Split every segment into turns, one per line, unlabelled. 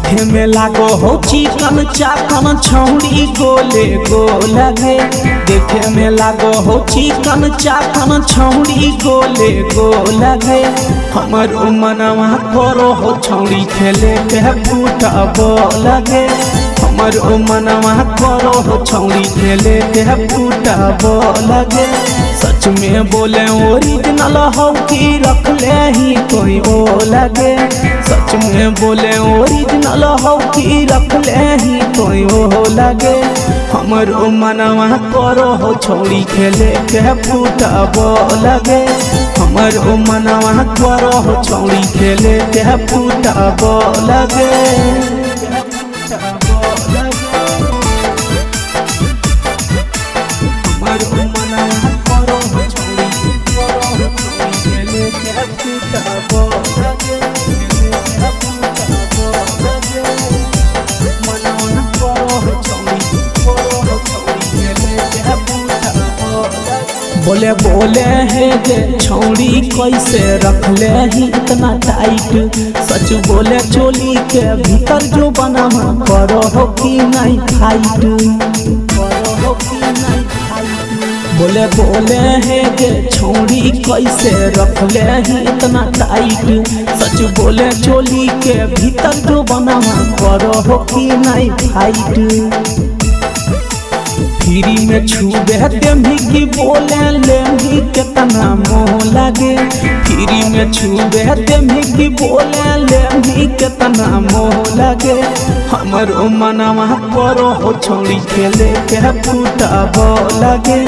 देखे में लागो हो चिकन चाकन छौड़ी गोले गोला गे। देखे में लागो हो चिकन चाकन छौड़ी गोले गोला गे। हमर मनवा करो हो छौड़ी खेले के फुटबॉल गे। हमर मनवा करो हो छौड़ी खेले के फुटबॉल गे। सच में बोले ओरिजिनल हो कि रख ले ही कोई ओ लगे। सच में बोले ओरिजिनल हो कि रख ले ही कोई ओ लगे। हमर मनवा करो हो छौड़ी खेले के फुटबॉल गे। हमर मनवा करो हो छौड़ी खेले के फुटबॉल गे। बोले बोले है जे छौड़ी कैसे रख ले ही इतना टाइट। सच बोले चोली के भीतर जो बना करो हो कि नहीं फाइट। बोले बोले है जे छौड़ी कैसे रख ले ही इतना टाइट। सच बोले चोली के भीतर जो बना करो हो कि नहीं फाइट। फ्री में छूबे भी कि बोले ले भी कितना मोह लगे। फ्री में छूबे भी कि बोले ले भी कितना मोह लगे। हमर मनवा करो हो छौड़ी खेले के फुटबॉल गे।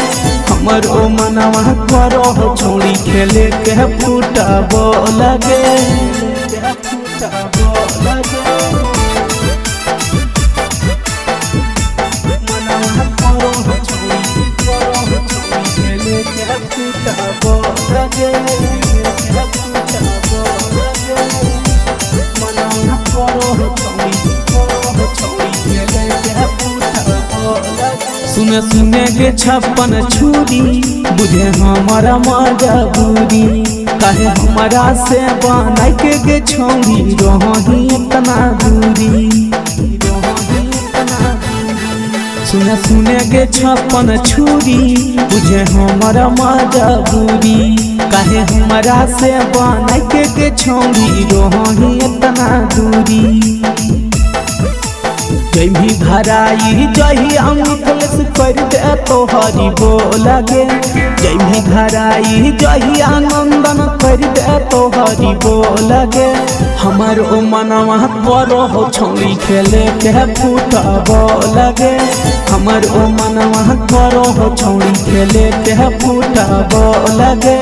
हमर मनवा करो हो छौड़ी खेले के फुटबॉल गे। सुने सुने के छप्पन छुरी बुझे हमारा मजबूरी। काहे हमारा से बनाई के छौड़ी रही इतना दूरी। सुने सुने के छप्पन छुरी बुझे हमारा मजबूरी। काहे हमारा से बनाई के छौड़ी रही इतना दूरी। जय भी घराई जही अमितलेस कर दे तोहरी बोल गे। जय भी घराई जही आनंदन कर दे तोहरी बोल गे। हमर मनवा करो हो छौड़ी खेले के फुटबॉल गे। हमर मनवा करो हो छौड़ी खेले के फुटबॉल गे।